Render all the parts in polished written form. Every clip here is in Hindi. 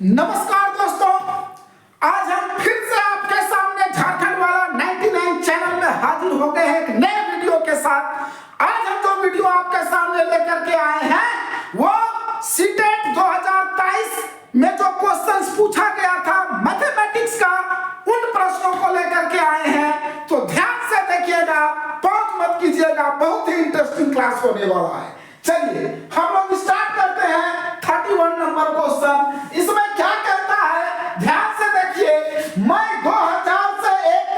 नमस्कार दोस्तों, आज हम फिर से आपके सामने झारखंड वाला 99 चैनल में हाजिर हो गए हैं एक नए वीडियो के साथ। आज हम जो वीडियो आपके सामने लेकर के आए हैं वो सीटेट 2023 में जो क्वेश्चंस पूछा गया था मैथमेटिक्स का, उन प्रश्नों को लेकर के आए हैं। तो ध्यान से देखिएगा, पॉज मत कीजिएगा, बहुत ही इंटरेस्टिंग क्लास होने वाला है। चलिए हम लोग स्टार्ट करते हैं 31 नंबर क्वेश्चन। इसमें क्या कहता है, ध्यान से देखिए। मैं 2000 से एक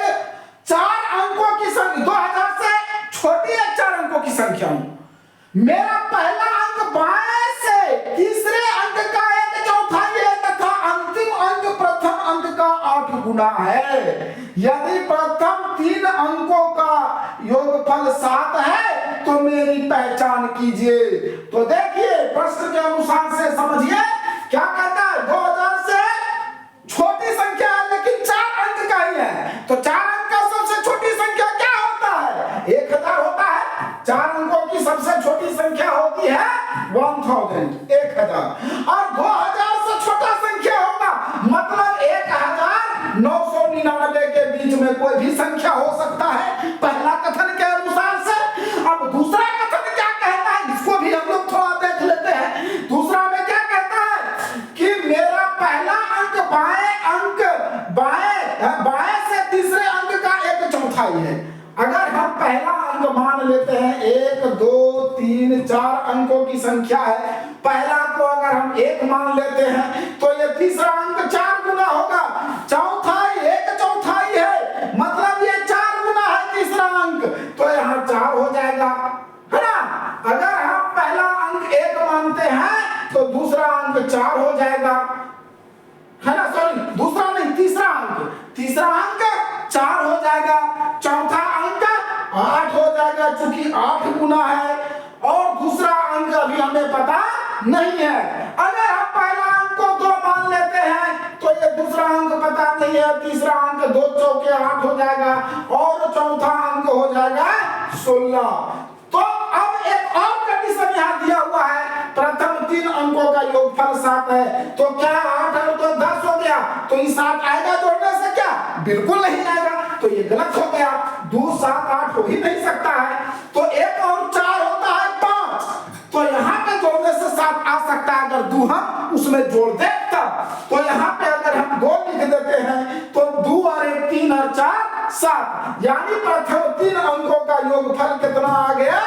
4 अंकों की संख्या, 2000 से छोटी एक 4 अंकों की संख्या हूं। मेरा पहला अंक बाएं से तीसरे अंक का 1/4 है तथा अंतिम अंक प्रथम अंक का 8 गुना है। यदि प्रथम 3 अंकों का योगफल 7 है तो मेरी पहचान कीजिए। तो देखिए प्रश्न के अनुसार से समझिए क्या कहता है। 2000 से छोटी संख्या है लेकिन 4 अंक का ही है, तो 4 अंक का सबसे छोटी संख्या क्या होता है? 1000 होता है। 4 अंकों की सबसे छोटी संख्या होती है 1000। और 2000 से छोटा संख्या होगा मतलब 1999 के बीच में कोई भी संख्या हो सकता है, पहला कथन के अनुसार से। अब दूसरा कथन क्या कहता है, इसको भी हम लोग थोड़ा देख लेते हैं। दूसरा में क्या कहता है कि मेरा पहला अंक बाएं से तीसरे अंक का 1/4 है। अगर हम पहला अंक मान लेते हैं 1 2 3 4 अंकों की संख्या है, पहला को अगर हम 1 मान लेते हैं तो ये तीसरा अंक 4 गुना होगा। चौथाई 1/4 है मतलब ये 4 गुना है तीसरा अंक, तो यहाँ 4 हो जाएगा, है ना। अगर हम पहला अंक 1 मानते हैं तो दूसरा अंक 4 हो जाएगा, है ना। सॉरी, दूसरा नहीं, तीसरा अंक 4 हो जाएगा। चौथा अंक 8 हो जाएगा चूंकि 8 गुना है, और दूसरा अंक अभी हमें पता नहीं है। अगर हम पहला अंक को 2 मान लेते हैं तो ये दूसरा अंक पता नहीं है, तीसरा अंक 2 चौके 8 हो जाएगा और चौथा अंक हो जाएगा 16। तो अब एक और कंडीशन यहाँ दिया हुआ है, प्रथम 3 अंकों का योगफल 7 है, तो क्या 8 और 2 10 हो गया, तो ये 7 आएगा जोड़ने से? क्या बिल्कुल नहीं आएगा, तो ये गलत हो गया। 2 7 8 हो ही नहीं सकता है, तो 1 और 4 होता है 5, तो यहाँ पे जोड़ने से 7 आ सकता है अगर 2 हम उसमें जोड़ दे तब। तो यहाँ पे अगर हम 2 लिख देते हैं तो 2 और 1 3 और 4 7, यानी प्रथम 3 अंकों का योगफल कितना आ गया?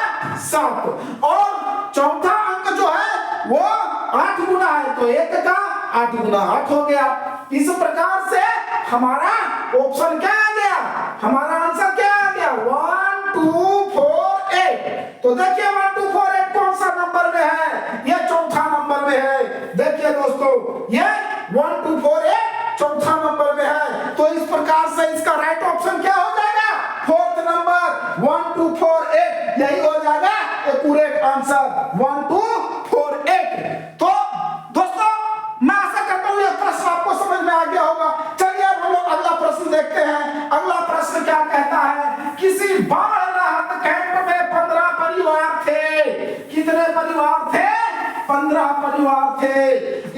7। और चौथा अंक जो है वो 8 गुना है, तो 1 का 8 गुना 8 हो गया। इस प्रकार से हमारा ऑप्शन क्या आ गया, हमारा आंसर क्या आ गया? 1 2 4 8। तो देखिए 1 2 4 8 कौन सा नंबर में है? ये चौथा नंबर में है। देखिए दोस्तों, ये 1 2 4 8 चौथा नंबर में है, तो इस प्रकार से इसका राइट ऑप्शन क्या हो जाएगा? 4th नंबर 1 2 4 8, यही हो जाएगा एक्यूरेट आंसर 1 2 4 8। तो दोस्तों मैं आशा करता हूं यह प्रश्न आपको समझ में आ गया होगा। चलिए अब हम लोग अगला प्रश्न देखते हैं। अगला प्रश्न क्या कहता है, किसी बाढ़ राहत कैंप में 15 परिवार थे। कितने परिवार थे? 15 परिवार थे।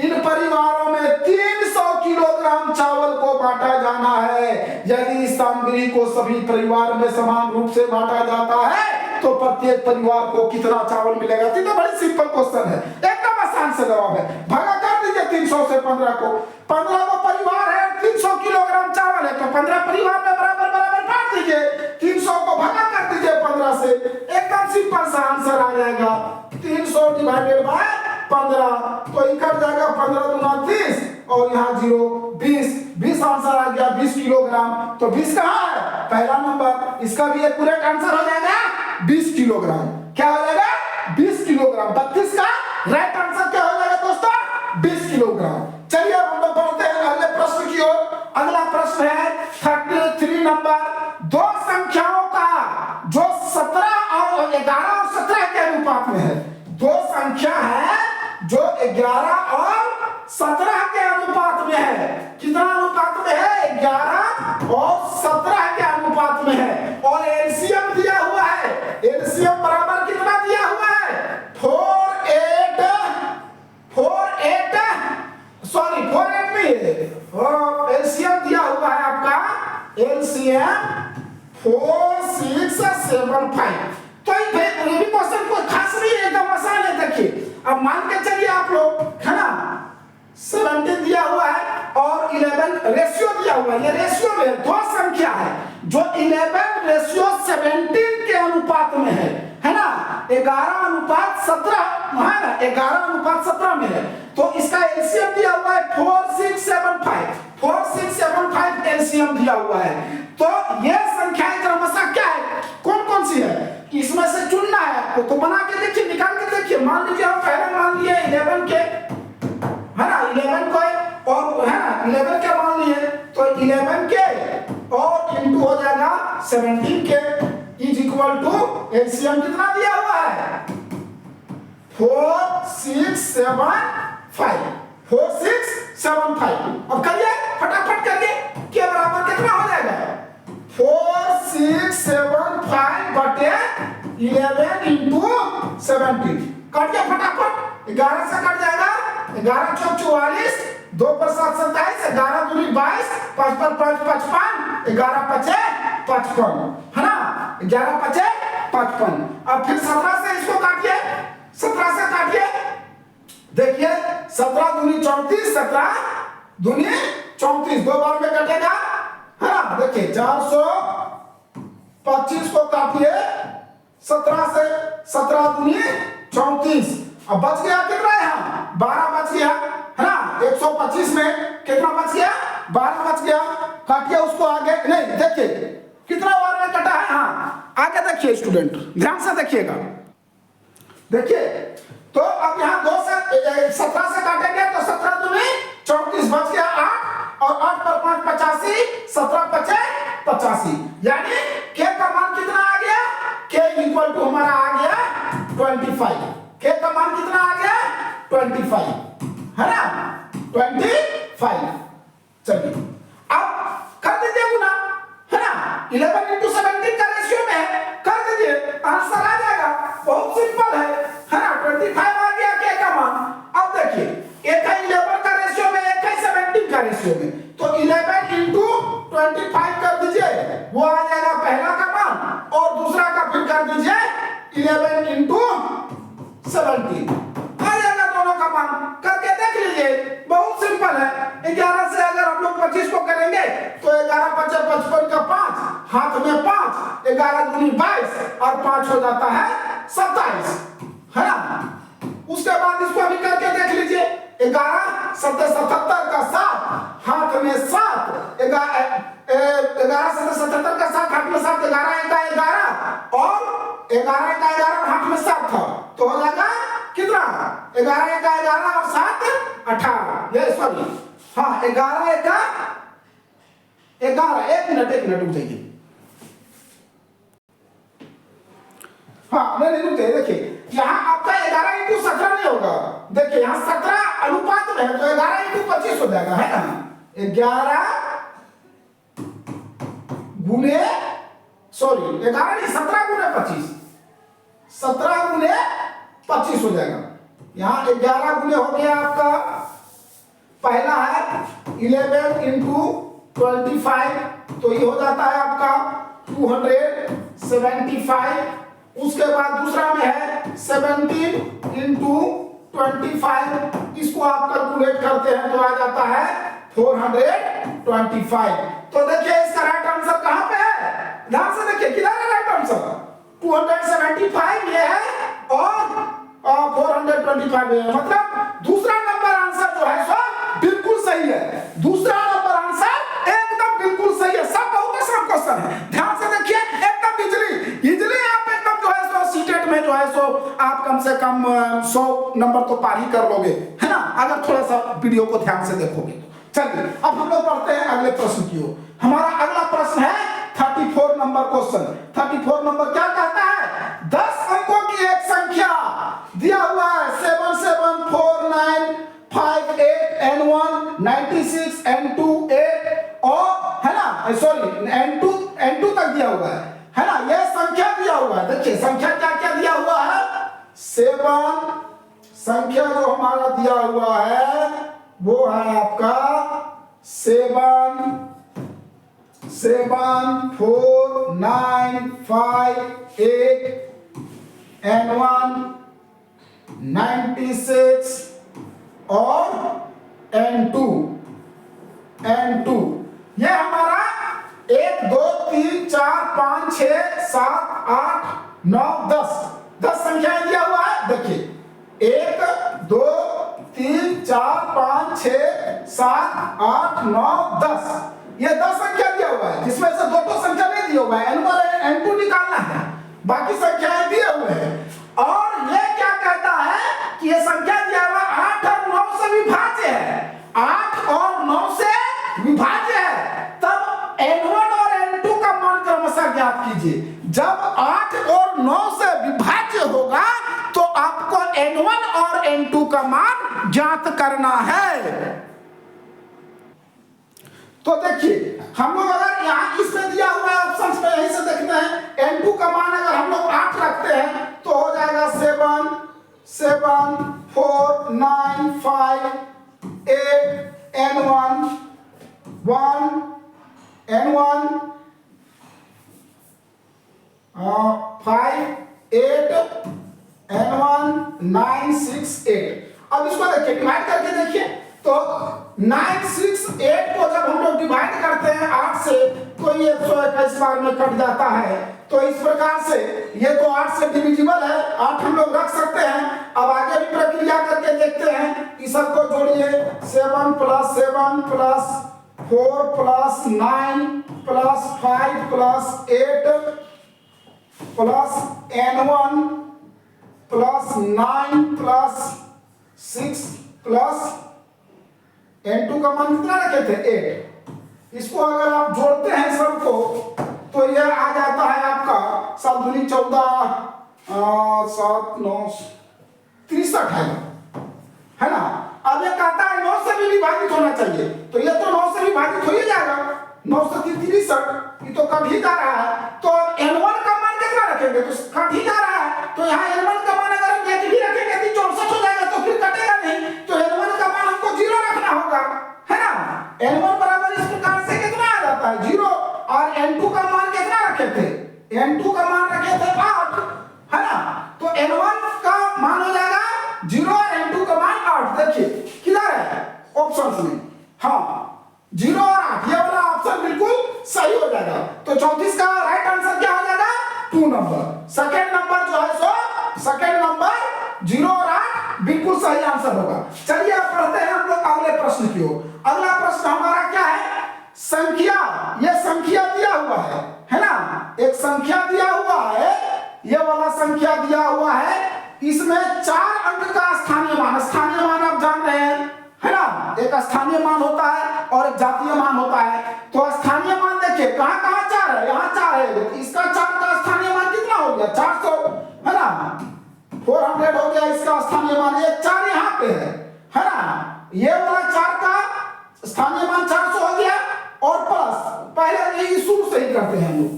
इन परिवारों में 300 किलोग्राम चावल को बांटा जाना है। यदि इस सामग्री को सभी परिवार में समान रूप से बांटा जाता है तो प्रत्येक परिवार को कितना चावल मिलेगा? तो बड़ी सिंपल क्वेश्चन है, एकदम आसान से जवाब है। भागा कर दीजिए 300 से 15 को। 15 को परिवार है, 300 किलोग्राम चावल है, तो 15 परिवार में बराबर बराबर बांट दीजिए। 300 को भागा कर दीजिए 15 से, एकदम सिंपल सा आंसर आ जाएगा 300 डिवाइडेड बाय 15, तो इकट जाएगा 15 दूना 30 और यहाँ 0 20 आंसर आ गया 20 किलोग्राम। तो 20 कहाँ है? पहला नंबर, इसका भी एक पूरा आंसर हो जाएगा 20 किलोग्राम। क्या हो जाएगा? 20 किलोग्राम। 32 का राइट आंसर क्या हो जाएगा दोस्तों? 20 किलोग्राम। चलिए अब हम लोग बढ़ते हैं अगले प्रश्न की ओर। अगला प्रश्न है 33 नंबर। दो संख्याओं का जो 17 और 11 और 17 के अनुपात में है। दो संख्या है जो 11 और 17 के अनुपात में है। कितना अनुपात में है? 11 और 17 के अनुपात में है। और एलसीएम दिया हुआ है। एलसीएम बराबर कितना दिया हुआ है? 4 8 सॉरी 4 एलसीएम 4 6 7 5। तो ये भी क्वेश्चन कोई खास नहीं है, एकदम आसान है। देखिए अब मान के चलिए आप लोग, है ना, 17 दिया हुआ है और 11 रेशियो दिया हुआ है। ये रेशियो में दो संख्या है जो 11 रेशियो 17 के अनुपात में है ना, 11:17 है ना, 11:17 में है। तो इसका एलसीएम दिया हुआ है 4675, 4675 एलसीएम दिया हुआ है। तो ये संख्याएं क्रमशः क्या है, कौन कौन सी है, इसमें से चुनना है आपको। तो बना के देखिए, निकाल के देखिए। मान लीजिए हम पहले मान लिए 11 के, है ना, 11 को और है ना 11 के मान लिए, तो 11 के और इंटू हो जाएगा 17 के इज इक्वल टू एलसीएम कितना दिया हुआ है 4675, 4675। अब करिए फटाफट करिए, के बराबर कितना हो जाएगा 4675 बटे 11 इंटू 17। कट गया फटाफट, 11 से कट जाएगा, 11 चौक 44, 2 पर 7 27, 11 दूनी 22, 5 पर 5 55, 11 पचे 55, है ना, 11 पचे 55। अब फिर 17 से इसको काटिए, 17 से काटिए, देखिए 17 दूनी 34, 17 दूनी 34, 2 बार में कटेगा, है ना। देखिए 425 को काटिए 17 से, 17 दूनी 34। अब बच गया कितना है, 12 बच गया, है ना। 125 में कितना बच गया, 12 बच गया। काटिए उसको आगे, नहीं देखिए कितना बार में कटा है, हाँ आगे देखिए स्टूडेंट, ध्यान से देखिएगा। देखिए तो अब यहाँ 2 से 17 से काटेंगे तो 17 दूनी 34 बच गया 8, और 8 पर 5 85, 17 पचे 85, यानी के का मान कितना आ गया, के इक्वल टू हमारा आ गया 25। के का मान कितना आ गया 25, है ना, 25। चलिए अब कर दीजिए गुना, है ना, 11 इंटू 17 का रेशियो में है, कर दीजिए आंसर आ जाएगा। बहुत सिंपल है ना, 25 आ गया के का मान। अब देखिए एक है 11 का रेशियो में, एक है 17 का रेशियो में, तो 11 इंटू 25 कर दीजिए, वो आ जाएगा पहला का मान, और दूसरा का फिर कर दीजिए 11 इंटू 17, आ जाएगा दोनों का मान। करके देख लीजिए, बहुत सिंपल है। 11 से अगर हम लोग 25 को करेंगे तो 11 पचे 55 का 5, हाथ में 5, 11 दूनी 22 और 5 हो जाता है 27, है ना। उसके बाद इसको भी करके देख लीजिए, 11 7 77 का 7, हाथ में 7, 11 7 77 का 7, हाथ में 7, 11 का 11 और 11 का 11 हाथ में 7 था, तो हो जाएगा कितना 11 का 11 और 7 18, ये सॉरी, हाँ 11 का 11, एक मिनट रुक जाइए, हाँ नहीं रुक जाइए। देखिए यहाँ आपका 11 इंटू 17 नहीं होगा, देखिए यहाँ 17 अनुपात में है तो 11 इंटू 25 हो जाएगा, है ना। 11 गुने, सॉरी 11 नहीं 17 गुने 25, 17 गुने 25 हो जाएगा। यहाँ 11 गुने हो गया आपका, पहला है 11 इंटू 25, तो ये हो जाता है आपका 275। उसके बाद दूसरा में है 17 इंटू 25, इसको आप कैलकुलेट करते हैं तो आ जाता है 425। तो देखिए इसका राइट आंसर कहां पे है, ध्यान से देखिए किधर है राइट आंसर, 275 ये है और 425 ये है, मतलब दूसरा नंबर आंसर जो है सो बिल्कुल सही है। दूसरा नंबर आंसर एकदम बिल्कुल सही है, सब बहुत आसान क्वेश्चन है, ध्यान से देखिए एकदम इजीली आप एकदम जो है सो सीटेट में जो है सो आप कम से कम 100 नंबर तो पार ही कर लोगे, है ना, अगर थोड़ा सा वीडियो को ध्यान से देखोगे। चलिए अब हम लोग पढ़ते हैं अगले प्रश्न की ओर। हमारा अगला प्रश्न है 34 नंबर क्वेश्चन। 34 नंबर क्या कहता है, 10 अंकों की एक संख्या दिया हुआ है 7 7 4 9 5 8 N1 96 N2 8 और है ना, सॉरी N2 तक दिया हुआ है ना, यह संख्या दिया हुआ है। देखिए संख्या क्या क्या दिया हुआ है, 7 संख्या जो हमारा दिया हुआ है वो है आपका 7 7 4 9 5 8 and 1 96 और n2 ये हमारा 1 2 3 4 5 6 7 8 9 10 संख्याएं दिया हुआ है। देखिए 1 2 3 4 5 6 7 8 9 10 ये 10 संख्या दिया हुआ है, जिसमें से दो संख्या नहीं दिया हुआ है, n1 और n2 निकालना है, बाकी संख्याएं दिए हुए हैं। और ये क्या कहता है कि ये संख्या दिया हुआ 8 और 9 से विभाज्य है, 8 और 9 से विभाज्य है, तब n1 और n2 का मान क्रमशः ज्ञात कीजिए। जब 8 और 9 से विभाज्य होगा तो आपको n1 और n2 का मान ज्ञात करना है। तो देखिए हम लोग अगर यहाँ इसमें दिया हुआ है ऑप्शंस में, यहीं से देखते हैं n2 का मान अगर हम लोग 8 रखते हैं तो हो जाएगा 7 7 4 9 5 8 n1 1 n1 5 8 n1 9 6 8। अब इसको देखिए डिवाइड करके देखिए तो 9 6 8 को जब हम लोग डिवाइड करते हैं 8 से तो ये 121 बार में कट जाता है। तो इस प्रकार से ये तो 8 से डिविजिबल है, 8 हम लोग रख सकते हैं। अब आगे भी प्रक्रिया करके देखते हैं, इस सब को जोड़िए 7 + 7 + 4 + 9 + 5 + 8 + n1 + 9 + 6 + n2 का मान कितना रखे थे 8। इसको अगर आप जोड़ते हैं सबको तो यह आ जाता है आपका 7 दूनी 14 7 9 63 है ना। अब ये कहता है 9 से भी विभाजित होना चाहिए, तो ये तो 9 से विभाजित हो ही जाएगा, 9 से 63 ये तो कट ही जा रहा है। तो n1 का मान कितना रखेंगे, तो कट ही जा रहा है, तो यहाँ n1 का मान अगर हम एक भी रखेंगे तो 64 हो जाएगा, तो फिर कटेगा नहीं, तो n1 का मान हमको 0 रखना होगा, है ना। n1 बराबर इस प्रकार से कितना आ जाता है 0, और n2 का मान कितना रखे थे, n2 का मान रखे थे 8, है ना। तो n1 का मान हो जाएगा 0 और n2 का मान 8। देखिए किधर है ऑप्शंस में, हाँ 0 और 8, ये वाला ऑप्शन बिल्कुल सही हो जाएगा। तो 34 का राइट आंसर क्या हो जाएगा 2 नंबर। सेकंड नंबर जो है सो सेकंड नंबर 0 और 8 बिल्कुल सही आंसर होगा। चलिए अब पढ़ते हैं हम लोग अगले प्रश्न की ओर। अगला प्रश्न हमारा क्या है, संख्या, ये संख्या दिया हुआ है ना, एक संख्या दिया हुआ है, ये वाला संख्या दिया हुआ है, इसमें 4 अंक का स्थानीय मान आप जान रहे हैं, है ना। एक स्थानीय मान होता है और एक जातीय मान होता है। तो स्थानीय मान देखिए कहां कहां 4 है, यहाँ 4 है, तो इसका 4 का स्थानीय मान कितना हो गया 400, है ना, 400 हो गया इसका स्थानीय मान, ये 4 यहाँ पे है ना। ये वाला 4 का स्थानीय मान 400 हो गया, और प्लस पहले यही शुरू से ही करते हैं हम लोग,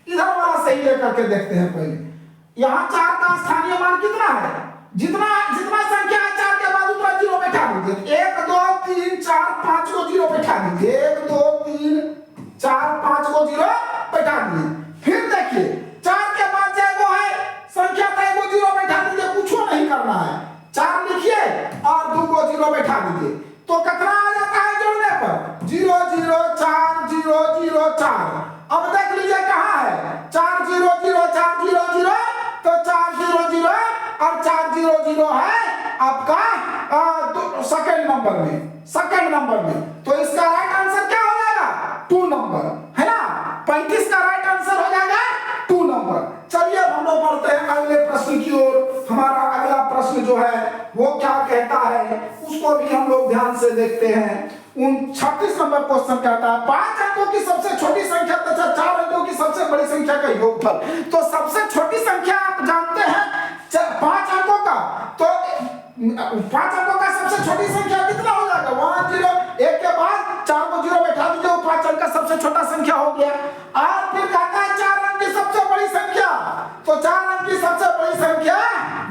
इधर वाला सही लेकर के देखते हैं। पहले यहाँ 4 का स्थानीय मान कितना है, जितना संख्या है 4 के बाद उतना 0 बैठा दीजिए, 1 2 3 4 5 को 0 बैठा दीजिए, 1 2 3 4 5 को 0 बैठा दीजिए। फिर देखिए 4 के बाद जो वो है संख्या था वो 0 बैठा दीजिए, कुछ नहीं करना है, 4 लिखिए और 2 को 0 बैठा दीजिए, तो कितना आ जाता है जोड़ने पर 0 0 4 0 0 4। अब देख लीजिए कहाँ है 4 0 0 4 0 0, तो 4 0 0 और 4 0 0 है आपका सेकंड नंबर में। तो इसका राइट आंसर क्या हो जाएगा 2 नंबर, है ना। 35 का राइट आंसर हो जाएगा 2 नंबर। चलिए हम लोग बढ़ते हैं अगले प्रश्न की ओर। हमारा अगला प्रश्न जो है वो क्या कहता है उसको भी हम लोग ध्यान से देखते हैं। 36 नंबर क्वेश्चन कहता है 5 अंकों की सबसे छोटी संख्या तथा 4 अंकों की सबसे बड़ी संख्या का योगफल। तो सबसे छोटी संख्या आप जानते हैं 5 अंकों का, तो 5 अंकों का सबसे छोटी संख्या कितना हो जाएगा 1 0, 1 के बाद 4 को 0 बैठा दीजिए, 5 अंक का सबसे छोटा संख्या हो गया। और फिर कहता है 4 अंक की सबसे बड़ी संख्या, तो 4 अंक की सबसे बड़ी संख्या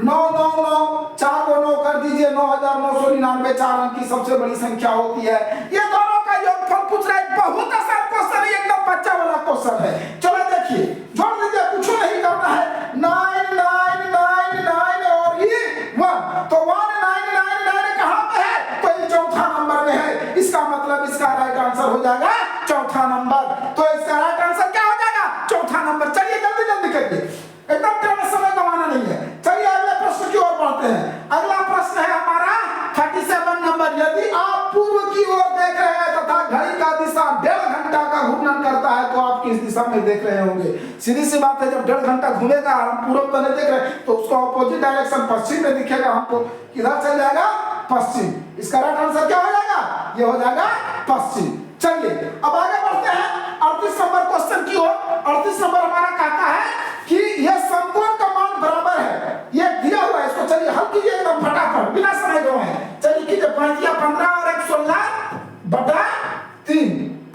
9 9 9, 4 को 9 कर दीजिए 9999, 4 अंक की सबसे बड़ी संख्या होती है। ये दोनों का योग क्षेत्रफल पूछ रहा है, बहुत आसान क्वेश्चन है, एकदम बच्चा वाला क्वेश्चन है। चलो देखिए, जोड़ दीजिए, कुछ नहीं करना है। 9 9 9 9 और ये 1, तो 1999 कहां पे है? तो ये चौथा नंबर में है। इसका मतलब इसका राइट आंसर हो जाएगा चौथा नंबर। तो इसका राइट आंसर क्या हो जाएगा? चौथा नंबर। चलिए जल्दी जल्दी करिए, एकदम टाइम समय गंवाना नहीं है। चलिए अगले प्रश्न की ओर बढ़ते हैं। अगला प्रश्न है हमारा 37 नंबर। यदि आप पूर्व की ओर देख रहे हैं तथा घड़ी का दिशा 1.5 घंटा का घूर्णन करता है तो आप किस दिशा में देख रहे होंगे? सीधी सी बात है, जब 1.5 घंटा घूमेगा, हम पूर्व तो नहीं देख रहे, तो उसका ऑपोजिट डायरेक्शन पश्चिम में दिखेगा हमको, किधर चल जाएगा? पश्चिम। इसका राइट आंसर क्या हो जाएगा? ये हो जाएगा पश्चिम। चलिए अब आगे बढ़ते हैं 38 नंबर क्वेश्चन की ओर। 38 नंबर हमारा कहता है कि यह समकोण का मान बराबर है, ये दिया हुआ है, इसको चलिए हल कीजिए एकदम फटाफट बिना समय गवाए। चलिए कीजिए, 15 और 1 16 बटा 3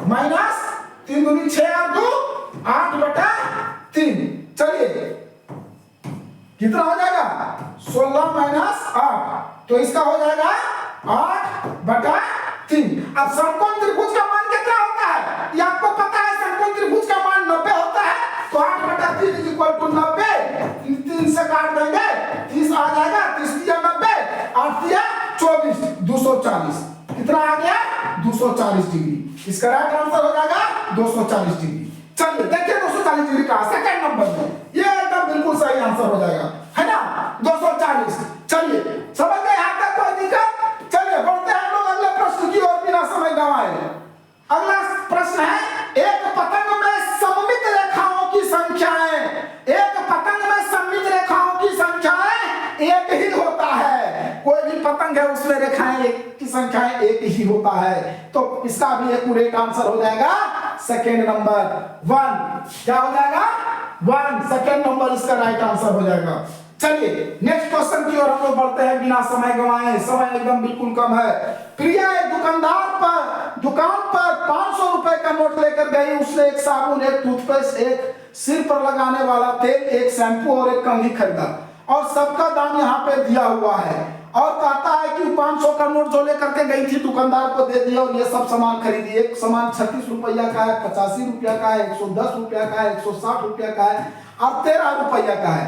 माइनस 3 दूनी 6 और 2 8 बटा 3। चलिए कितना हो जाएगा? 16 माइनस 8, तो इसका हो जाएगा 8 बटा 3। अब समकोण त्रिभुज का मान कितना होता है? ये आपको पता है, समकोण त्रिभुज का मान 90 होता है, तो 8 बटा 3 इज इक्वल टू 90। 3 से काट देंगे, 30 आ जाएगा, 30 दिया 90, 8 दिया 24, 240। कितना आ गया? 240 डिग्री। इसका राइट आंसर हो जाएगा 240 डिग्री। चलिए देखिए 240 डिग्री का सेकंड नंबर में, ये एकदम बिल्कुल सही आंसर हो जाएगा, है ना? 240। चलिए समझ गए यहां तक? कोई दिक्कत? चलिए बढ़ते हैं हम लोग अगले प्रश्न की ओर बिना समय गंवाए। अगला प्रश्न है, एक पतंग में सममित रेखाओं की संख्याएं, एक पतंग में सममित रेखाओं की संख्याएं एक ही होता है। कोई भी पतंग है उसमें रेखाएं की संख्याएं एक ही होता है, तो इसका भी एक्यूरेट आंसर हो जाएगा सेकंड नंबर 1। क्या हो जाएगा? 1 सेकंड नंबर इसका राइट आंसर हो जाएगा। चलिए नेक्स्ट क्वेश्चन की ओर हम लोग बढ़ते हैं बिना समय गंवाए, समय एकदम बिल्कुल कम है। प्रिया एक दुकान पर 500 रुपए का नोट लेकर गई। उसने एक साबुन, एक टूथपेस्ट, एक सिर पर लगाने वाला तेल, एक शैम्पू और एक कंघी खरीदा और सबका दाम यहाँ पे दिया हुआ है, और कहता है कि 500 का नोट जो लेकर के गई थी दुकानदार को दे दिया और ये सब सामान खरीदी। एक सामान 36 रुपया का है, 85 रुपया का है, 110 रुपया का है, 160 रुपया का है और 13 रुपया का है।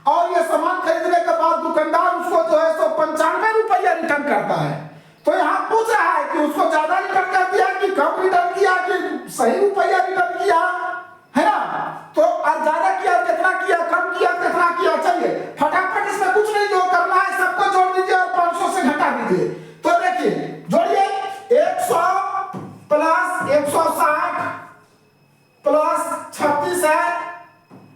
और ये सामान खरीदने के बाद दुकानदार उसको जो है 195 रुपया रिटर्न करता है। तो यहाँ पूछ रहा है कि उसको ज्यादा रिटर्न कर दिया कि कम रिटर्न किया कि सही रुपया रिटर्न किया, है ना? तो ज्यादा किया कितना किया, कम किया कितना किया। चलिए फटाफट, इसमें कुछ नहीं जो करना है, सबको जोड़ दीजिए और 500 से घटा दीजिए। तो देखिए जोड़िए, 100 प्लस 160 प्लस 36 है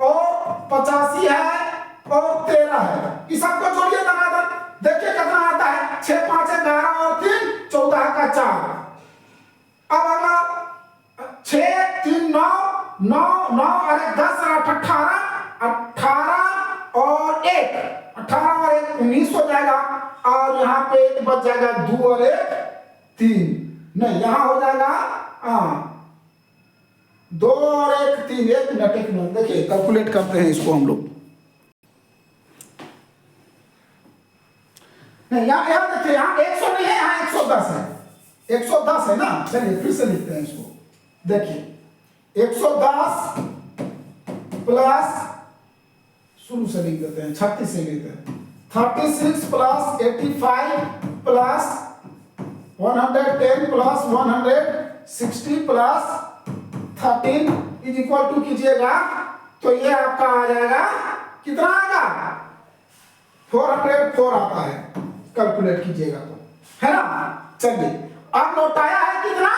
और 85 है और 13 है, इस सबको जोड़िए दनादन। देखिए कितना आता है, 6 5 11 और 3 14 का 4। अब अगला 6 3 9 9 9 और 1 10 8 18 18 और 1 18 और 1 19 हो जाएगा, और यहाँ पे 1 बच जाएगा, 2 और 1 3 नहीं, यहाँ हो जाएगा 2 और 1 3। 1 मिनट देखिए कैलकुलेट करते हैं इसको हम लोग। यहाँ देखिए, यहाँ 100 नहीं है, यहाँ 110 है। 110 है ना? चलिए फिर से लिखते हैं इसको। देखिए 110 प्लस, शुरू से लिख देते हैं, 36 से लिखते हैं, 36 plus 85 plus 110 plus 160 plus 13 is equal to कीजिएगा तो ये आपका आ जाएगा, कितना आएगा? 404 आता है, कैलकुलेट कीजिएगा तो, है ना? चलिए अब लौटाया है कितना?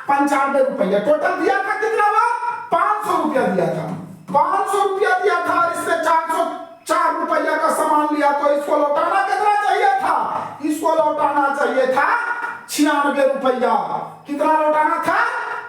95 रुपया। टोटल दिया था कितना? वो 500 रुपया दिया था, 500 रुपया दिया था और इसने 404 रुपया का सामान लिया, तो इसको लौटाना कितना चाहिए था? इसको लौटाना चाहिए था 96 रुपया। कितना लौटाना था?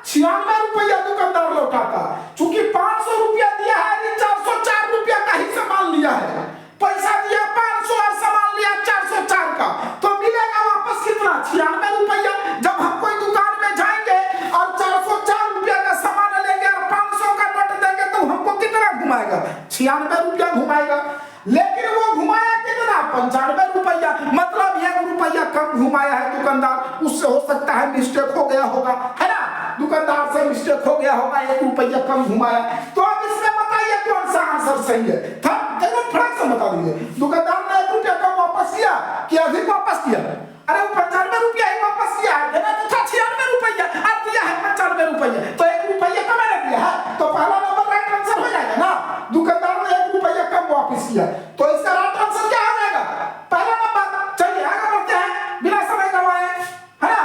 96 रुपया दुकानदार लौटाता। चूंकि 500 रुपया दिया है, 404 रुपया का ही सामान लिया है, पैसा दिया 500 और सामान लिया 404 का, तो मिलेगा वापस कितना? 96 रुपया। जब हम कोई दुकान में जाएंगे और 404 रुपया का सामान लेंगे और 500 का नोट देंगे तो हमको कितना घुमाएगा? 96 रुपया घुमाएगा। लेकिन वो घुमाया कितना? 95 रुपया, मतलब 1 रुपया कम घुमाया है दुकानदार। उससे हो सकता है मिस्टेक हो गया होगा, है ना? दुकानदार से मिस्टेक हो गया होगा, 1 रुपया कम घुमाया। तो अब इसमें बताइए कौन सा आंसर सही है? एकदम फटाक से बता दीजिए। दुकानदार ने 1 रुपया कम वापस किया कि अधिक वापस किया? अरे वो 95 रुपया ही वापस किया है, देना तो था 96 रुपया, अब दिया है 95 रुपया, तो 1 रुपया कम है दिया है, तो पहला नंबर राइट आंसर हो जाएगा ना। दुकानदार ने 1 रुपया कम वापस किया, तो इसका राइट आंसर क्या हो जाएगा? पहला नंबर। चलिए आगे बढ़ते हैं बिना समय गंवाए, है ना।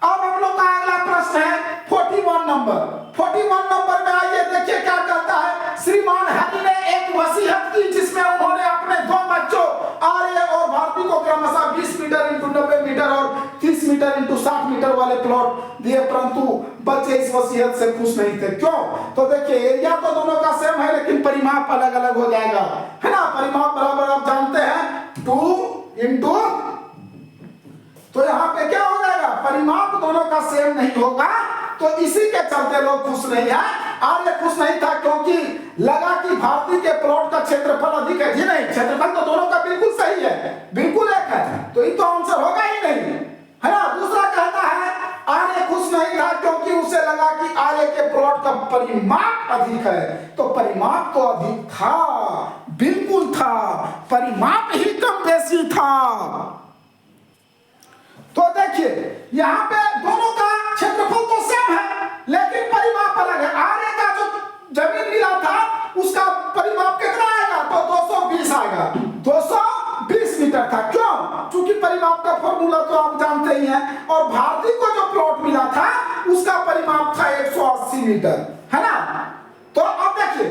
अब हम लोग का अगला प्रश्न है 41 नंबर। 41 नंबर में आइए देखिए क्या कहता है। श्रीमान हरि ने एक वसीयत की जिसमें उन्होंने अपने 2 बच्चों आर्य और भारती को क्रमशः 20 मीटर इंटू 90 मीटर और 30 मीटर इंटू 60 मीटर वाले प्लॉट दिए, परंतु बच्चे इस वसीयत से खुश नहीं थे। क्यों? तो देखिए एरिया तो दोनों का सेम है, लेकिन परिमाप अलग अलग हो जाएगा, है ना। परिमाप बराबर आप जानते हैं 2 इंटू, तो यहाँ पे क्या हो जाएगा? परिमाप दोनों का सेम नहीं होगा, तो इसी के चलते लोग खुश नहीं है। आर्य खुश नहीं था क्योंकि लगा कि भारती के प्लॉट का क्षेत्रफल अधिक है। जी नहीं, क्षेत्रफल तो दोनों का बिल्कुल सही है, बिल्कुल एक है, तो ये तो आंसर होगा ही नहीं, है ना। दूसरा कहता है आर्य खुश नहीं था क्योंकि उसे लगा कि आर्य के प्लॉट का परिमाप अधिक है, तो परिमाप तो अधिक था, बिल्कुल था, परिमाप ही कम बेसी था। तो देखिए यहाँ पे दोनों का क्षेत्रफल तो सेम है, लेकिन परिमाप अलग है। आर्य का जो जमीन मिला था उसका परिमाप कितना आएगा? तो 220 आएगा, 220 मीटर था। क्यों? क्योंकि परिमाप का फॉर्मूला तो आप जानते ही हैं। और भारती को जो प्लॉट मिला था उसका परिमाप था 180 मीटर, है ना। तो अब देखिए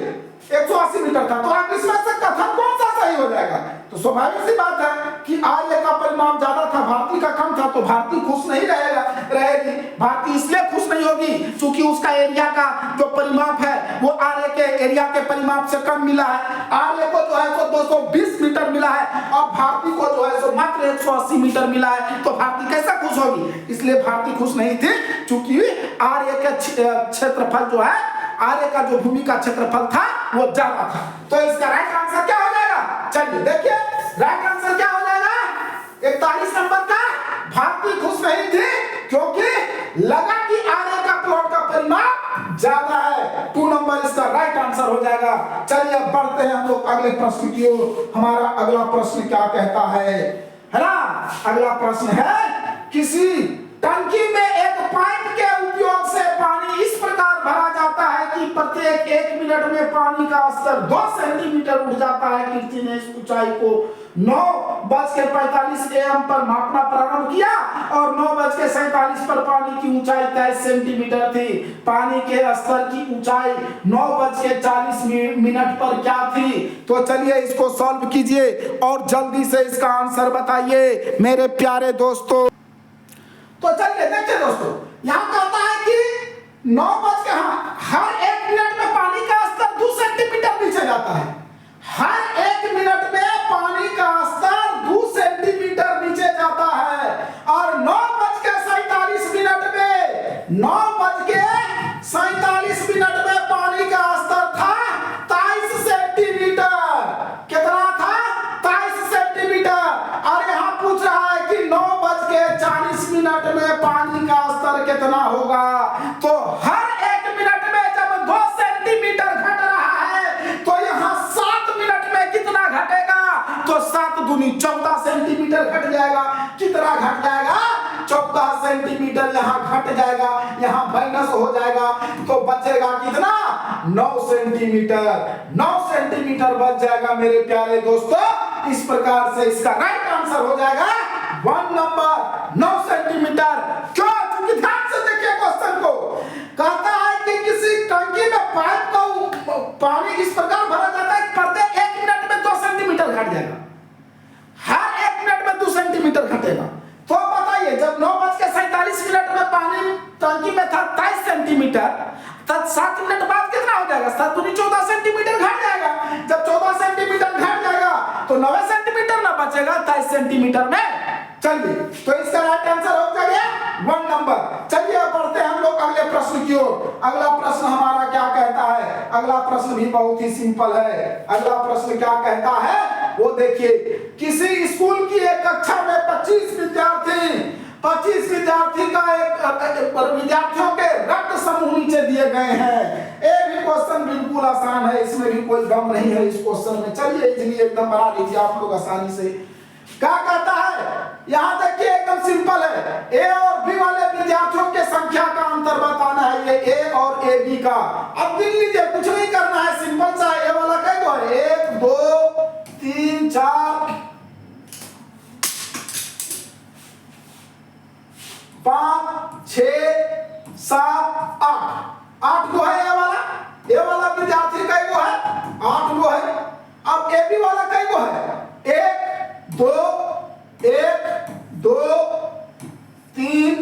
180 मीटर था, तो आप इसमें से कथन कौन सा सही हो जाएगा? तो स्वाभाविक सी बात है कि आर्य का परिमाप ज्यादा था, भारती का कम था, तो भारती खुश नहीं रहेगी। भारती इसलिए खुश नहीं होगी क्योंकि उसका एरिया का जो परिमाप है वो आर्य के एरिया के परिमाप से कम मिला है। आर्य को जो है तो 220 मीटर मिला है और भारती को जो है तो मात्र 180 मीटर मिला है, तो भारती कैसा खुश होगी? इसलिए भारती खुश नहीं थी क्योंकि आर्य के क्षेत्रफल जो है, आर्य का जो भूमि का क्षेत्रफल था वो ज्यादा था। तो इसका राइट आंसर क्या हो जाएगा? चलिए देखिए राइट आंसर क्या हो जाएगा 41 नंबर का। भारती खुश नहीं थी क्योंकि लगा कि आर्य का प्लॉट का परिमाप ज्यादा है। 2 नंबर इसका राइट आंसर हो जाएगा। चलिए अब बढ़ते हैं हम लोग अगले प्रश्न की ओर। हमारा अगला प्रश्न क्या कहता है ना। अगला प्रश्न है किसी टंकी में एक पाइप के उपयोग से पानी इस प्रकार भरा जाता है कि प्रत्येक 1 मिनट में पानी का स्तर 2 सेंटीमीटर उठ जाता है। कीर्ति ने इस ऊंचाई को 9:45 AM पर मापना प्रारंभ किया और 9:47 पर पानी की ऊंचाई 23 सेंटीमीटर थी। पानी के स्तर की ऊंचाई 9:40 पर क्या थी? तो चलिए इसको सॉल्व कीजिए और जल्दी से इसका आंसर बताइए मेरे प्यारे दोस्तों। तो चलिए देखिए दोस्तों, यहाँ कहता है कि 9 हर 1 मिनट में पानी का स्तर 2 सेंटीमीटर नीचे जाता है। हर 1 मिनट में पानी का स्तर 2 सेंटीमीटर नीचे जाता है और 9:47 में 9:47 में पानी का स्तर था 23 सेंटीमीटर। कितना था? 23 सेंटीमीटर। और यहाँ पूछ रहा है कि 9:40 में पानी का स्तर कितना होगा? तो हर 1 मिनट में जब 2 सेंटीमीटर घट रहा है तो यहाँ 7 मिनट में कितना घटेगा? तो 7 दूनी 14 सेंटीमीटर घट जाएगा। कितना घट जाएगा? 14 सेंटीमीटर यहाँ घट जाएगा, यहाँ माइनस हो जाएगा, तो बचेगा कितना? 9 सेंटीमीटर। 9 सेंटीमीटर बच जाएगा मेरे प्यारे दोस्तों। इस प्रकार से इसका राइट आंसर हो जाएगा 1 नंबर 9 सेंटीमीटर। क्यों? क्योंकि ध्यान से देखिए क्वेश्चन को। कहता है कि किसी टंकी में पाइप का पानी इस प्रकार भरा जाता है प्रत्येक 1 मिनट में 2 सेंटीमीटर घट जाएगा। हर 1 मिनट में 2 सेंटीमीटर घटेगा। तो बताइए जब 9:47 में पानी टंकी में था 23 सेंटीमीटर, तब 7 मिनट बाद कितना हो जाएगा? 7 दूनी 14 सेंटीमीटर घट जाएगा। जब 14 सेंटीमीटर घट जाएगा तो 9 सेंटीमीटर ना बचेगा 23 सेंटीमीटर में। चलिए तो इसका राइट आंसर हो जाएगा 1 नंबर। चलिए अब बढ़ते हैं हम लोग अगले प्रश्न की ओर। अगला प्रश्न हमारा क्या कहता है? अगला प्रश्न भी बहुत ही सिंपल है। अगला प्रश्न क्या कहता है वो देखिए। किसी स्कूल की एक कक्षा में 25 विद्यार्थी का विद्यार्थियों के रक्त दिए गए हैं। ये भी क्वेश्चन बिल्कुल आसान है, इसमें भी कोई गम नहीं है इस क्वेश्चन में। चलिए इसलिए एकदम बना लीजिए आप लोग आसानी से। क्या कहता है यहाँ देखिए, एकदम सिंपल है। ए और बी वाले विद्यार्थियों के संख्या का अंतर बताना है, ये ए और ए बी का। अब गिन लीजिए, कुछ नहीं करना है, सिंपल सा। ए वाला कई गो है? 1 2 3 4 5 6 7 8 गो है। ए वाला विद्यार्थी कई गो है? 8 गो है। अब ए बी वाला कई गो है? 1 2 3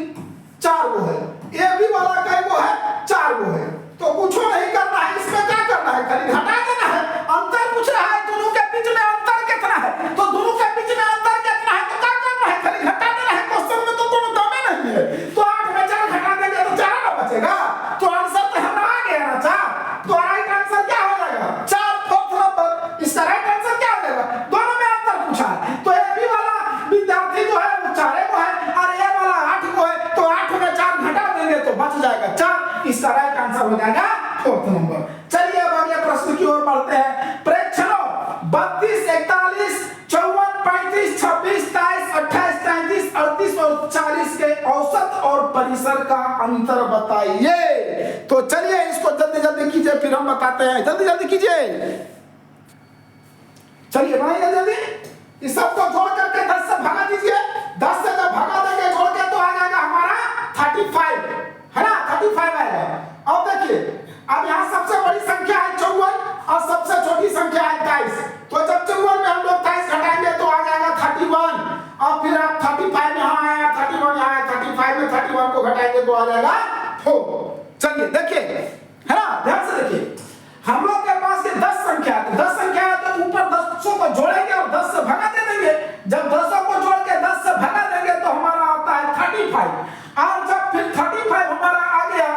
4 गो है। ए बी वाला कई गो है? 4 गो है। तो कुछ नहीं करना है, इसमें क्या करना है, खाली घटा देना है। अंतर पूछ रहा है, दोनों के बीच में अंतर कितना है, तो दोनों के बीच में अंतर कितना है, तो क्या करना है, खाली घटा देना है। क्वेश्चन में तो कोनो दम नहीं है। तो 8 में 4 घटा देंगे तो 4 ना बचेगा। तो आंसर तो हमारा आ गया ना 4। तो राइट आंसर क्या हो जाएगा? 4 फोर्थ नंबर। इसका राइट आंसर क्या हो जाएगा? दोनों में अंतर पूछा है, तो ए बी वाला विद्यार्थी जो है वो 4 को है और ए वाला 8 को है। तो 8 में 4 घटा देंगे तो बच जाएगा 4। इसका राइट आंसर हो जाएगा फोर्थ नंबर। चलिए अब अगले प्रश्न की ओर बढ़ते हैं। प्रेक्षणों 32 41 54 35 26 23 28 33 38 और 40 के औसत और परिसर का अंतर बताइए। तो चलिए इसको जल्दी जल्दी कीजिए, फिर हम बताते हैं। जल्दी जल्दी कीजिए, चलिए बनाइए जल्दी। इस सबको जोड़ करके 10 से भगा दीजिए। 10 से जब भगा देंगे जोड़ के तो आ जाएगा हमारा 35, है ना? 35 आएगा। अब देखिए, अब यहाँ सबसे बड़ी संख्या है 54 और सबसे छोटी संख्या है 23। तो जब 54 में हम लोग 23 घटाएंगे तो आ जाएगा 31। और फिर आप 35 यहाँ आया, 31 यहाँ आया, 35 में 31 को घटाएंगे तो आ जाएगा 4। चलिए देखिए, है ना? ध्यान से देखिए, हम लोग के पास ये 10 संख्या है। 10 संख्या है तो ऊपर 10 को जोड़ेंगे और 10 से भगा दे देंगे। जब 10 को जोड़ के 10 से भगा देंगे तो हमारा आता है 35। और जब फिर 35 हमारा आ गया,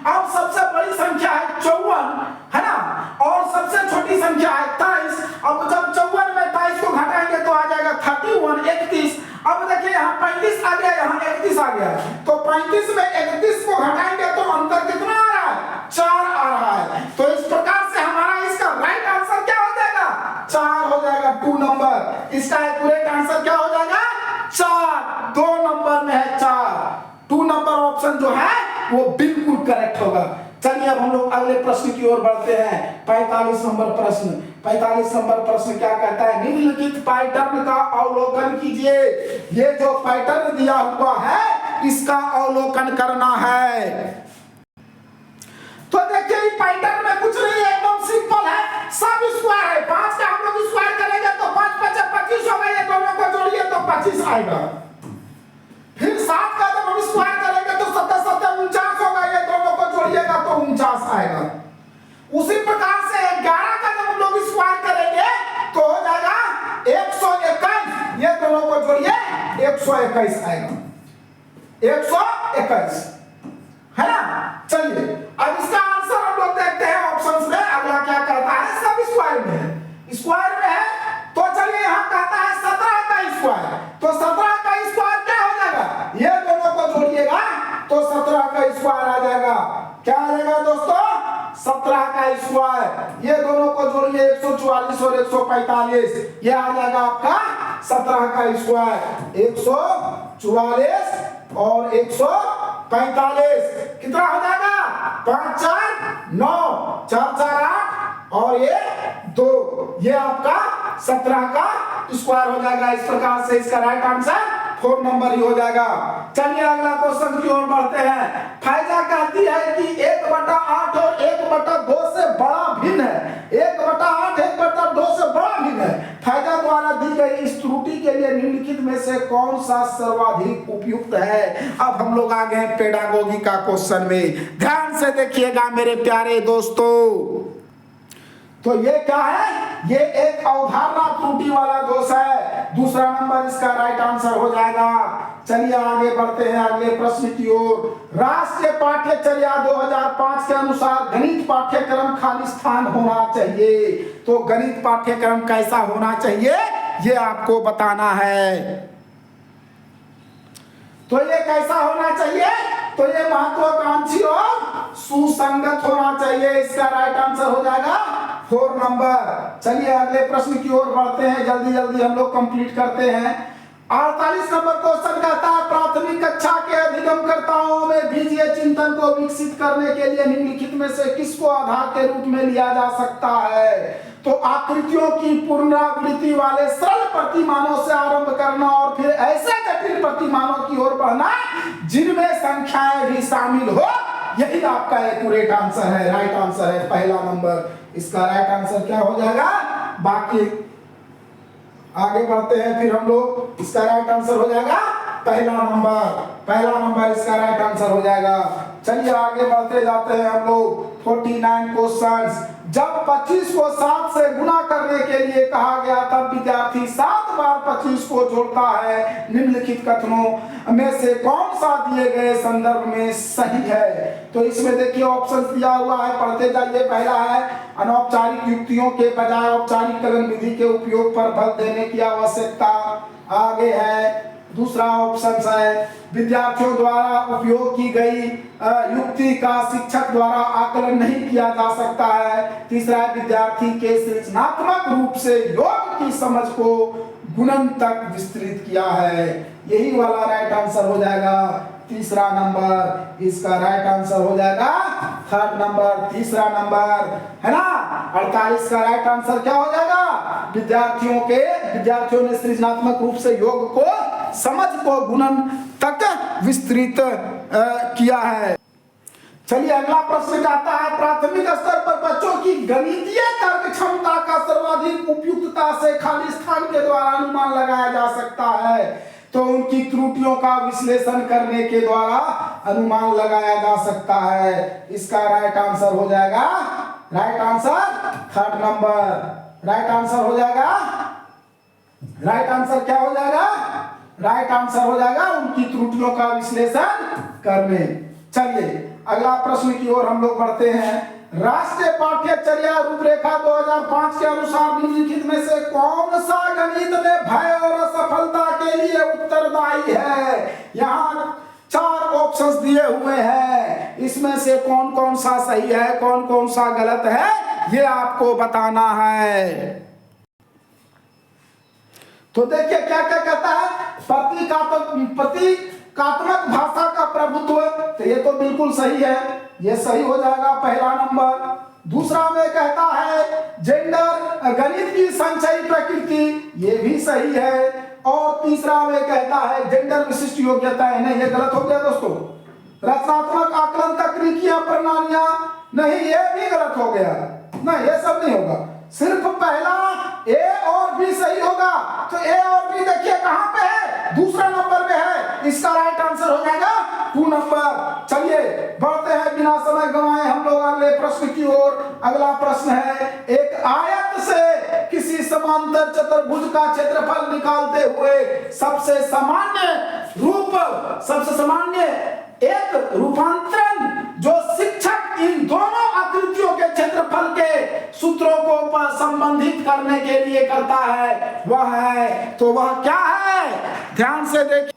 अब सबसे बड़ी संख्या है 54, है ना? और सबसे छोटी संख्या है 23। अब जब 54 में 23 को घटाएंगे तो आ जाएगा 31 31। अब देखिए यहाँ 35 आ गया, यहाँ 31 आ गया। तो 35 में 31 को घटाएंगे तो अंतर कितना आ रहा है? 4 आ रहा है। तो इस प्रकार से हमारा इसका राइट आंसर क्या हो जाएगा? 4 हो जाएगा, 2 नंबर। इसका एक्यूरेट आंसर क्या हो जाएगा? 4। 2 नंबर में है 4। 2 नंबर ऑप्शन जो है वो बिल्कुल करेक्ट होगा। चलिए अब हम लोग अगले प्रश्न की ओर बढ़ते हैं। 45 नंबर प्रश्न। 45 नंबर प्रश्न क्या कहता है? निम्नलिखित पैटर्न का अवलोकन कीजिए। ये जो पैटर्न दिया हुआ है इसका अवलोकन करना है। तो देखिए पैटर्न में कुछ नहीं है, एकदम सिंपल है। सब स्क्वायर है। 5 का हम लोग स्क्वायर करेंगे तो 5 5 25 हो गए। दोनों को जोड़िए तो 25 आएगा। फिर 7 का जब हम स्क्वायर करेंगे तो 7 7 49 होगा। ये दोनों को जोड़िएगा तो 49 आएगा। उसी प्रकार से 11 का जब हम लोग स्क्वायर करेंगे तो हो जाएगा 121। ये दोनों को जोड़िए 121 आएगा। 121, है ना? चलिए अब इसका आंसर हम लोग देखते हैं ऑप्शंस में। अगला क्या कहता है? सब स्क्वायर में है। स्क्वायर में है तो चलिए यहाँ कहता है 17 का स्क्वायर। तो 17 का स्क्वायर क्या हो जाएगा? ये दोनों को जोड़िएगा तो 17 का स्क्वायर आ जाएगा। क्या आ जाएगा दोस्तों? 17 का स्क्वायर। ये दोनों को जोड़िए 144 और 145। ये आ जाएगा आपका 17 का स्क्वायर। 144 और 145 कितना हो जाएगा? 5 4 9 4 4 8 और ये 2। ये आपका 17 का स्क्वायर हो जाएगा। इस प्रकार से इसका राइट आंसर 4 नंबर ही हो जाएगा। चलिए अगला क्वेश्चन की ओर बढ़ते हैं। फायदा कहती है कि 1/8 और 1/2 से बड़ा भिन्न है। 1/8 1/2 से बड़ा भिन्न है। फायदा द्वारा दी गई इस त्रुटि के लिए निम्नलिखित में से कौन सा सर्वाधिक उपयुक्त है? अब हम लोग आ गए पेडागोगी का क्वेश्चन में। ध्यान से देखिएगा मेरे प्यारे दोस्तों। तो ये क्या है? ये एक अवधारणा त्रुटि वाला दोष है। दूसरा नंबर इसका राइट आंसर हो जाएगा। चलिए आगे बढ़ते हैं अगले प्रश्न की ओर। राष्ट्रीय पाठ्यचर्या 2005 के अनुसार गणित पाठ्यक्रम खाली स्थान होना चाहिए। तो गणित पाठ्यक्रम कैसा होना चाहिए ये आपको बताना है। तो ये कैसा होना चाहिए? तो ये महत्वाकांक्षी और सुसंगत होना चाहिए। इसका राइट आंसर हो जाएगा 4 नंबर। चलिए अगले प्रश्न की ओर बढ़ते हैं, जल्दी जल्दी हम लोग कंप्लीट करते हैं। 48 नंबर क्वेश्चन कहता है प्राथमिक कक्षा के अधिगमकर्ताओं में बीजीय चिंतन को विकसित करने के लिए निम्नलिखित में से किसको आधार के रूप में लिया जा सकता है? तो आकृतियों की पुनरावृत्ति वाले सरल प्रतिमानों से आरंभ करना और फिर ऐसे जटिल प्रतिमानों की ओर बढ़ना जिनमें संख्याएं भी शामिल हो, यही आपका एक्यूरेट आंसर है, राइट आंसर है, पहला नंबर। इसका राइट आंसर क्या हो जाएगा? बाकी आगे बढ़ते हैं फिर हम लोग। इसका राइट आंसर हो जाएगा पहला नंबर, पहला नंबर इसका राइट आंसर हो जाएगा। चलिए आगे बढ़ते जाते हैं हम लोग। 49 क्वेश्चंस। जब 25 को 7 से गुना करने के लिए कहा गया तब विद्यार्थी 7 बार 25 को जोड़ता है। निम्नलिखित कथनों में से कौन सा दिए गए संदर्भ में सही है? तो इसमें देखिए ऑप्शन दिया हुआ है, पढ़ते जाइए। पहला है अनौपचारिक युक्तियों के बजाय औपचारिक कलन विधि के उपयोग पर बल देने की आवश्यकता। आगे है दूसरा ऑप्शन है विद्यार्थियों द्वारा उपयोग की गई युक्ति का शिक्षक द्वारा आकलन नहीं किया जा सकता है। तीसरा है विद्यार्थी के सृजनात्मक रूप से योग की समझ को गुणन तक विस्तृत किया है। यही वाला राइट आंसर हो जाएगा तीसरा नंबर। इसका राइट आंसर हो जाएगा थर्ड नंबर, तीसरा नंबर है ना। 48 का राइट आंसर क्या हो जाएगा? विद्यार्थियों ने सृजनात्मक रूप से योग को समझ को गुणन तक विस्तृत किया है। चलिए अगला प्रश्न आता है प्राथमिक स्तर पर बच्चों की गणितीय तर्क क्षमता का सर्वाधिक उपयुक्तता से खाली स्थान के द्वारा अनुमान लगाया जा सकता है। तो उनकी त्रुटियों का विश्लेषण करने के द्वारा अनुमान लगाया जा सकता है। इसका राइट आंसर हो जाएगा, right answer third number. Right answer हो जाएगा, राइट आंसर क्या हो जाएगा? राइट आंसर हो जाएगा उनकी त्रुटियों का विश्लेषण करने। चलिए अगला प्रश्न की ओर हम लोग बढ़ते हैं। राष्ट्रीय पाठ्यचर्या रूपरेखा 2005 के अनुसार निम्नलिखित में से कौन सा गणित में भय और असफलता के लिए उत्तरदायी है? यहाँ 4 ऑप्शंस दिए हुए हैं, इसमें से कौन कौन सा सही है, कौन कौन सा गलत है, ये आपको बताना है। तो देखिए क्या क्या कहता है, प्रतीकात्मक भाषा का प्रभुत्व, तो ये तो बिल्कुल सही है, ये सही हो जाएगा पहला नंबर। दूसरा में कहता है जेंडर गणित की संचयी प्रकृति, ये भी सही है। और तीसरा में कहता है जेंडर विशिष्ट योग्यता है, नहीं ये गलत हो गया दोस्तों। रचनात्मक आकलन तकनीकियां प्रणालियां, नहीं ये भी गलत हो गया, नहीं ये सब नहीं होगा, सिर्फ पहला ए और बी सही होगा। तो ए और बी देखिए कहां पे है, दूसरा नंबर पे है, इसका राइट आंसर हो जाएगा 2 नंबर। चलिए बढ़ते हैं बिना समय गंवाए हम लोग अगले प्रश्न की ओर। अगला प्रश्न है एक आयत से किसी समांतर चतुर्भुज का क्षेत्रफल निकालते हुए सबसे सामान्य एक रूपांतरण जो शिक्षक इन दोनों आकृतियों के क्षेत्रफल के सूत्रों को संबंधित करने के लिए करता है वह है, तो वह क्या है? ध्यान से देखिए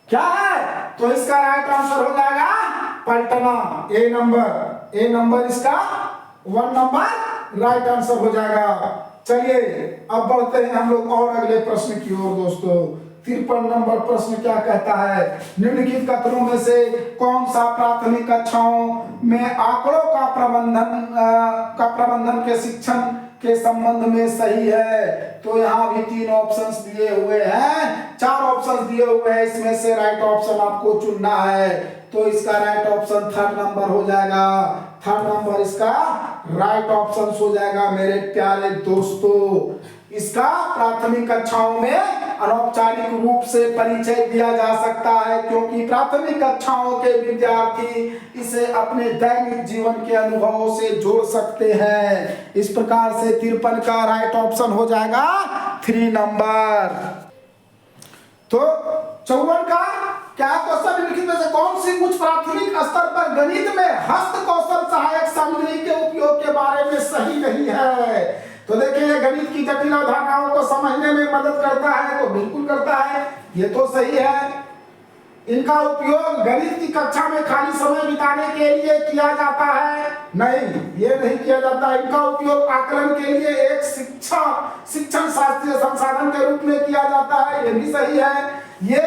क्या है। तो इसका राइट आंसर हो जाएगा पलटना, ए नंबर इसका 1 नंबर राइट आंसर हो जाएगा। चलिए अब बढ़ते हैं हम लोग और अगले प्रश्न की ओर दोस्तों। 53 नंबर प्रश्न क्या कहता है, निम्नलिखित कथनों में से कौन सा प्राथमिक कक्षाओं में आंकड़ों का प्रबंधन के शिक्षण के संबंध में सही है? तो यहाँ भी 3 ऑप्शंस दिए हुए हैं, 4 ऑप्शंस दिए हुए हैं, इसमें से राइट ऑप्शन आपको चुनना है। तो इसका राइट ऑप्शन 3rd नंबर हो जाएगा, 3rd नंबर इसका राइट ऑप्शन हो जाएगा मेरे प्यारे दोस्तों। इसका प्राथमिक कक्षाओं में अनौपचारिक रूप से परिचय दिया जा सकता है, क्योंकि प्राथमिक कक्षाओं के विद्यार्थी इसे अपने दैनिक जीवन के अनुभवों से जोड़ सकते हैं। इस प्रकार से 53 का राइट ऑप्शन हो जाएगा 3 नंबर। तो 54 का क्या क्वेश्चन निम्नलिखित में से कौन सी उच्च प्राथमिक स्तर पर गणित में हस्त कौशल सहायक सामग्री के उपयोग के बारे में सही नहीं है? तो देखिए गणित की जटिल अवधारणाओं को समझने में मदद करता है, तो बिल्कुल करता है, ये तो सही है। इनका उपयोग गणित की कक्षा में खाली समय बिताने के लिए किया जाता है? नहीं, ये नहीं किया जाता। इनका उपयोग आकलन के लिए एक शिक्षण शास्त्रीय संसाधन के रूप में किया जाता है, ये भी सही है। ये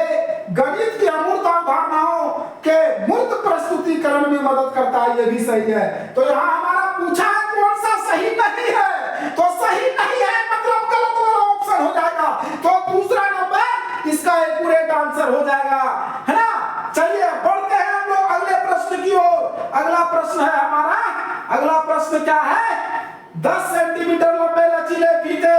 गणित की अमूर्त अवधारणाओं के मूर्त प्रस्तुतिकरण में मदद करता है, ये भी सही है। तो यहाँ हमारा पूछा है कौन सा सही नहीं है, तो सही नहीं है मतलब गलत वाला ऑप्शन हो जाएगा, तो दूसरा नंबर इसका एक्यूरेट आंसर हो जाएगा, है ना। चलिए बढ़ते हैं हम लोग अगले प्रश्न की ओर। अगला प्रश्न है हमारा, अगला प्रश्न क्या है? 10 सेंटीमीटर लंबे लचीले फीते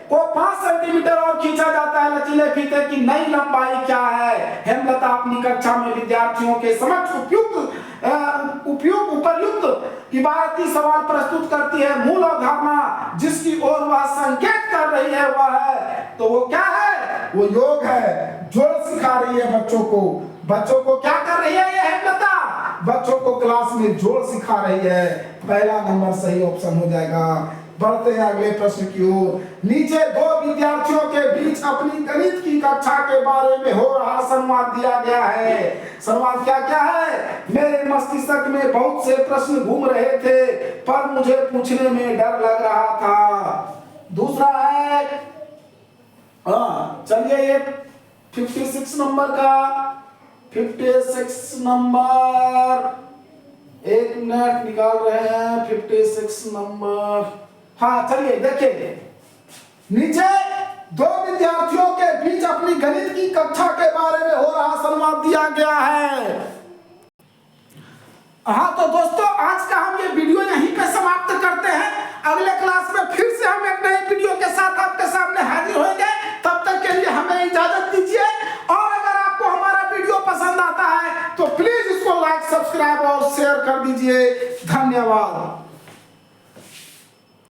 को 5 सेंटीमीटर और खींचा जाता है, लचीले फीते की नई लंबाई क्या है? हेमलता अपनी कक्षा में विद्यार्थियों के समक्ष उपर्युक्त इबारती सवाल प्रस्तुत करती है। मूल अवधारणा जिसकी ओर वह संकेत कर रही है वह है, तो वो क्या है? वो योग है। जोड़ सिखा रही है बच्चों को। बच्चों को क्या कर रही है ये हेमलता? बच्चों को क्लास में जोड़ सिखा रही है। पहला नंबर सही ऑप्शन हो जाएगा। बढ़ते हैं अगले प्रश्न की ओर। नीचे दो विद्यार्थियों के बीच अपनी गणित की कक्षा के बारे में हो रहा संवाद दिया गया है। संवाद क्या क्या है? मेरे मस्तिष्क में बहुत से प्रश्न घूम रहे थे पर मुझे पूछने में डर लग रहा था। दूसरा है, चलिए ये 56 नंबर का, 56 नंबर, एक मिनट निकाल रहे हैं। 56 नंबर, हाँ चलिए देखिए, नीचे दो विद्यार्थियों के बीच अपनी गणित की कक्षा के बारे में हो रहा संवाद दिया गया है। हाँ तो दोस्तों आज का हम ये वीडियो यहीं पे समाप्त करते हैं। अगले क्लास में फिर से हम एक नए वीडियो के साथ आपके सामने हाजिर होंगे। तब तक के लिए हमें इजाजत दीजिए, और अगर आपको हमारा वीडियो पसंद आता है तो प्लीज इसको लाइक, सब्सक्राइब और शेयर कर दीजिए। धन्यवाद।